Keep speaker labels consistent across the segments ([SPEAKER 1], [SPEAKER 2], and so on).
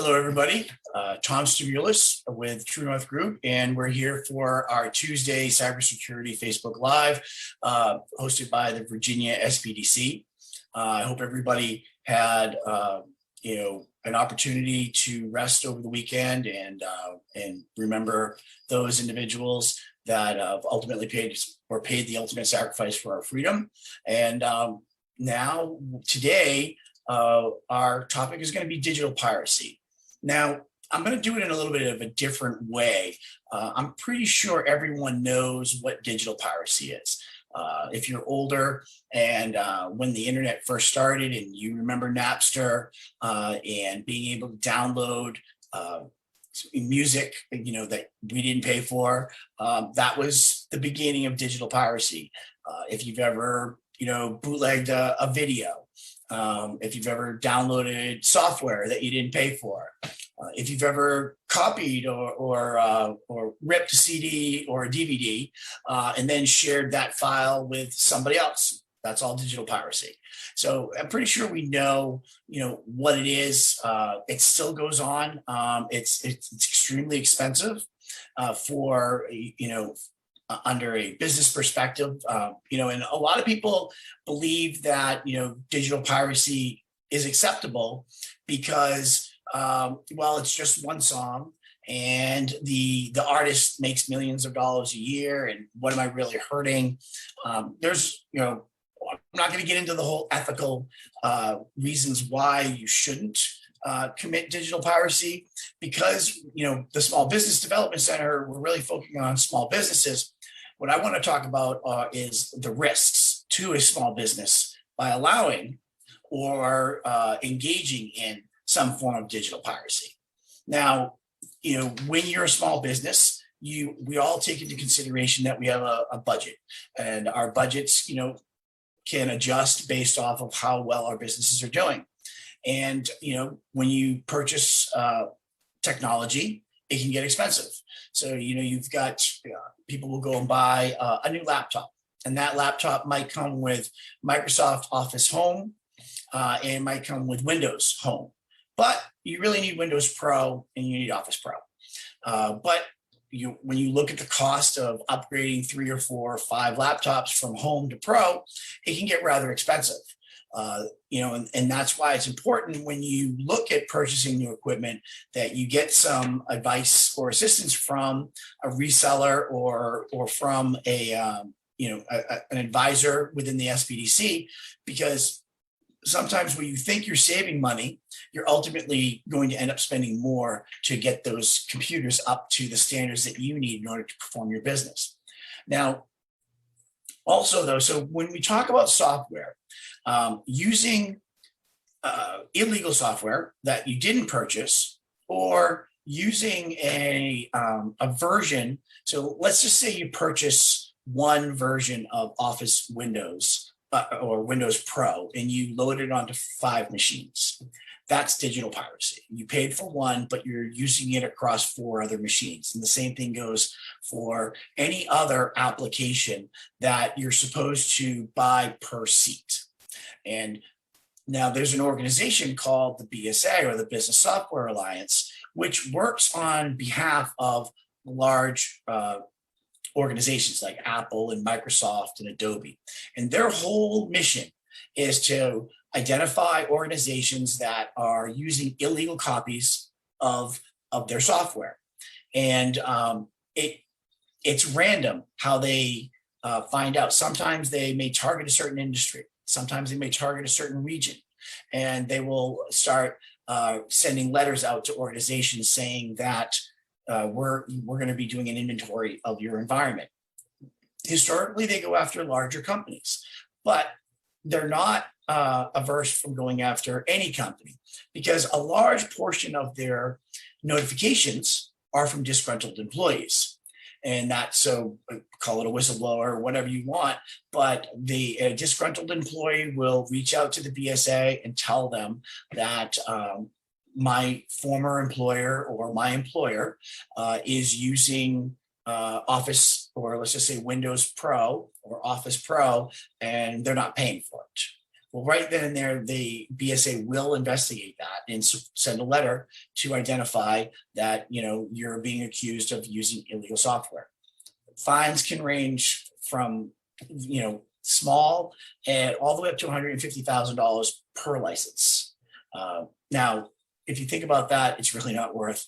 [SPEAKER 1] Hello, everybody. Tom Stavulis with True North Group, and we're here for our Tuesday Cybersecurity Facebook Live, hosted by the Virginia SBDC. I hope everybody had, an opportunity to rest over the weekend and remember those individuals that ultimately paid the ultimate sacrifice for our freedom. And now, today, our topic is going to be digital piracy. Now, I'm going to do it in a little bit of a different way. I'm pretty sure everyone knows what digital piracy is. If you're older and when the internet first started and you remember Napster and being able to download music, that we didn't pay for, that was the beginning of digital piracy. If you've ever, bootlegged a video, if you've ever downloaded software that you didn't pay for, if you've ever copied or ripped a CD or a DVD and then shared that file with somebody else, that's all digital piracy. So I'm pretty sure we know, what it is. It still goes on. It's extremely expensive for, under a business perspective, and a lot of people believe that, digital piracy is acceptable because, it's just one song and the artist makes millions of dollars a year. And what am I really hurting? I'm not going to get into the whole ethical reasons why you shouldn't commit digital piracy, because, the Small Business Development Center, we're really focusing on small businesses. What I want to talk about is the risks to a small business by allowing or engaging in some form of digital piracy. Now, when you're a small business, we all take into consideration that we have a budget, and our budgets, can adjust based off of how well our businesses are doing. And, when you purchase technology, it can get expensive. So, you've got people will go and buy a new laptop, and that laptop might come with Microsoft Office Home and might come with Windows Home. But you really need Windows Pro and you need Office Pro. But when you look at the cost of upgrading 3 or 4 or 5 laptops from home to pro, it can get rather expensive. And that's why it's important when you look at purchasing new equipment that you get some advice or assistance from a reseller or from an advisor within the SBDC, because sometimes when you think you're saving money, you're ultimately going to end up spending more to get those computers up to the standards that you need in order to perform your business. Now, also though, so when we talk about software, using illegal software that you didn't purchase, or using a version, so let's just say you purchase one version of Office Windows or Windows Pro, and you load it onto 5 machines. That's digital piracy. You paid for one, but you're using it across 4 other machines. And the same thing goes for any other application that you're supposed to buy per seat. And now there's an organization called the BSA, or the Business Software Alliance, which works on behalf of large organizations like Apple and Microsoft and Adobe. And their whole mission is to identify organizations that are using illegal copies of their software. And it's random how they find out. Sometimes they may target a certain industry. Sometimes they may target a certain region. And they will start sending letters out to organizations saying that we're going to be doing an inventory of your environment. Historically, they go after larger companies, but they're not averse from going after any company, because a large portion of their notifications are from disgruntled employees. And that, so call it a whistleblower or whatever you want, but the disgruntled employee will reach out to the BSA and tell them that my former employer or my employer is using Office, or let's just say Windows Pro or Office Pro, and they're not paying for it. Well, right then and there, the BSA will investigate that and send a letter to identify that, you're being accused of using illegal software. Fines can range from, small and all the way up to $150,000 per license. Now, if you think about that, it's really not worth,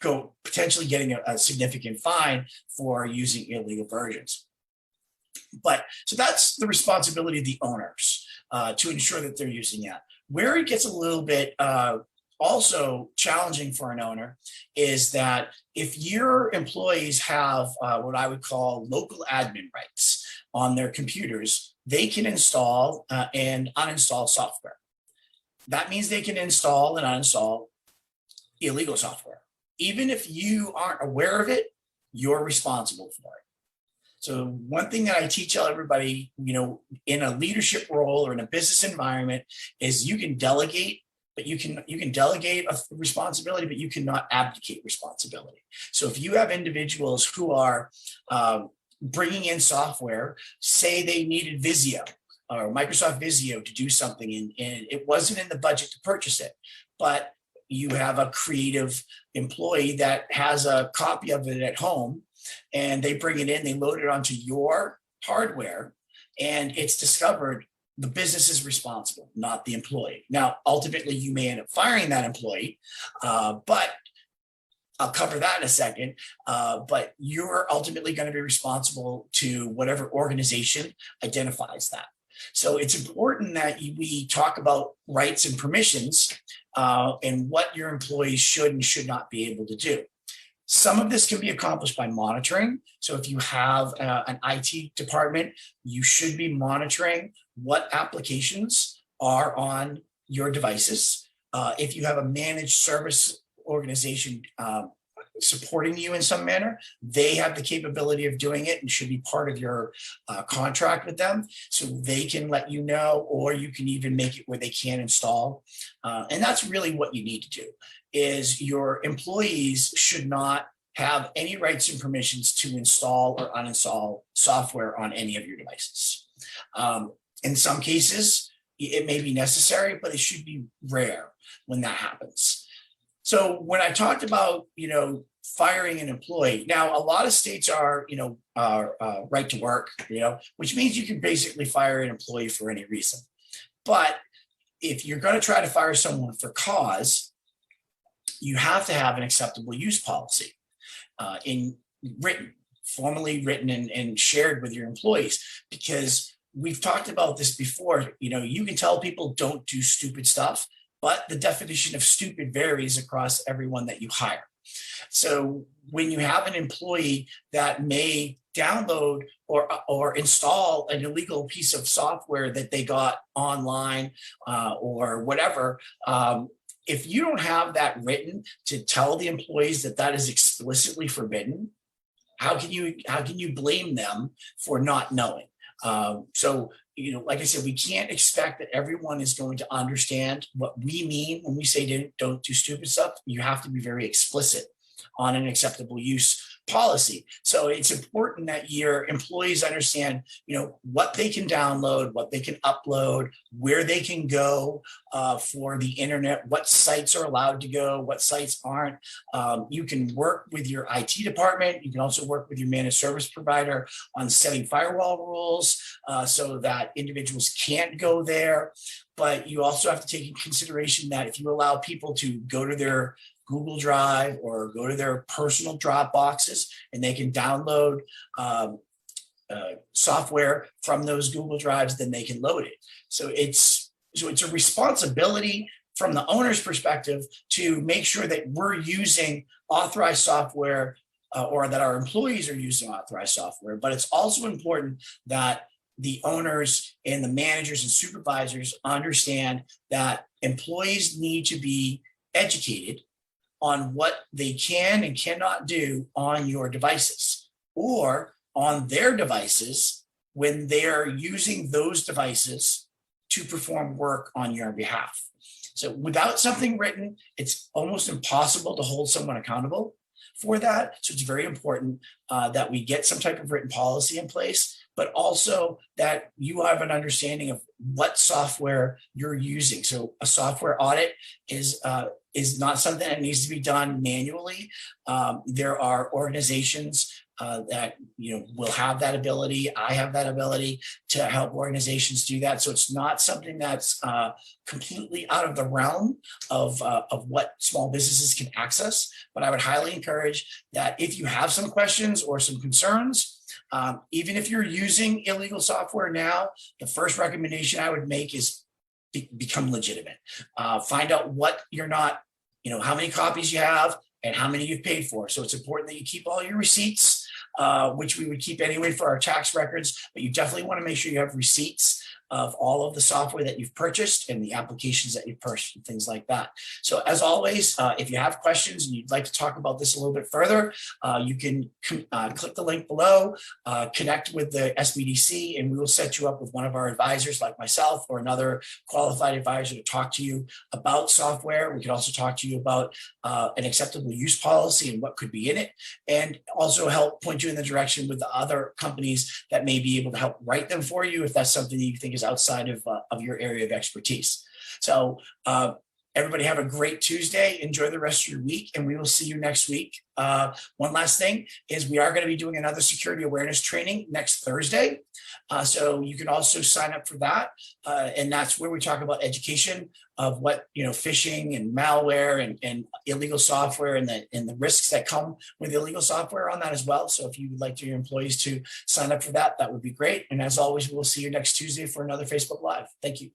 [SPEAKER 1] go potentially getting a significant fine for using illegal versions. But so that's the responsibility of the owners to ensure that they're using that. Where it gets a little bit also challenging for an owner is that if your employees have what I would call local admin rights on their computers, they can install and uninstall software. That means they can install and uninstall illegal software. Even if you aren't aware of it, you're responsible for it. So one thing that I teach everybody, in a leadership role or in a business environment is you can delegate, but you can delegate a responsibility, but you cannot abdicate responsibility. So if you have individuals who are bringing in software, say they needed Visio or Microsoft Visio to do something and it wasn't in the budget to purchase it, but you have a creative employee that has a copy of it at home and they bring it in, they load it onto your hardware and it's discovered, the business is responsible, not the employee. Now, ultimately, you may end up firing that employee, but I'll cover that in a second. But you're ultimately going to be responsible to whatever organization identifies that. So it's important that we talk about rights and permissions and what your employees should and should not be able to do. Some of this can be accomplished by monitoring. So if you have an IT department, you should be monitoring what applications are on your devices. If you have a managed service organization supporting you in some manner, they have the capability of doing it and should be part of your contract with them. So they can let you know, or you can even make it where they can install. And that's really what you need to do. Is your employees should not have any rights and permissions to install or uninstall software on any of your devices. In some cases, it may be necessary, but it should be rare when that happens. So when I talked about, firing an employee, now a lot of states are, right to work, which means you can basically fire an employee for any reason. But if you're going to try to fire someone for cause, you have to have an acceptable use policy formally written and shared with your employees, because we've talked about this before. You can tell people don't do stupid stuff, but the definition of stupid varies across everyone that you hire. So when you have an employee that may download or install an illegal piece of software that they got online or whatever, if you don't have that written to tell the employees that that is explicitly forbidden, how can you blame them for not knowing? So, like I said, we can't expect that everyone is going to understand what we mean when we say don't do stupid stuff. You have to be very explicit on an acceptable use policy. So it's important that your employees understand, what they can download, what they can upload, where they can go for the internet, what sites are allowed to go, what sites aren't. You can work with your IT department. You can also work with your managed service provider on setting firewall rules so that individuals can't go there. But you also have to take in consideration that if you allow people to go to their Google Drive or go to their personal drop boxes and they can download software from those Google Drives, then they can load it. So it's a responsibility from the owner's perspective to make sure that we're using authorized software or that our employees are using authorized software. But it's also important that the owners and the managers and supervisors understand that employees need to be educated on what they can and cannot do on your devices or on their devices when they're using those devices to perform work on your behalf. So without something written, it's almost impossible to hold someone accountable for that. So it's very important that we get some type of written policy in place but also that you have an understanding of what software you're using. So a software audit is not something that needs to be done manually. There are organizations that will have that ability. I have that ability to help organizations do that. So it's not something that's completely out of the realm of what small businesses can access. But I would highly encourage that if you have some questions or some concerns, even if you're using illegal software now, the first recommendation I would make is become legitimate. Find out what you're not, how many copies you have and how many you've paid for. So it's important that you keep all your receipts, which we would keep anyway for our tax records, but you definitely want to make sure you have receipts of all of the software that you've purchased and the applications that you've purchased and things like that. So as always, if you have questions and you'd like to talk about this a little bit further, you can click the link below, connect with the SBDC, and we will set you up with one of our advisors like myself or another qualified advisor to talk to you about software. We could also talk to you about an acceptable use policy and what could be in it, and also help point you in the direction with the other companies that may be able to help write them for you if that's something that you think is outside of your area of expertise. So everybody have a great Tuesday. Enjoy the rest of your week, and we will see you next week. One last thing is we are going to be doing another security awareness training next Thursday. So you can also sign up for that. And that's where we talk about education of what, phishing and malware and illegal software and the risks that come with illegal software on that as well. So if you would like your employees to sign up for that, that would be great. And as always, we'll see you next Tuesday for another Facebook Live. Thank you.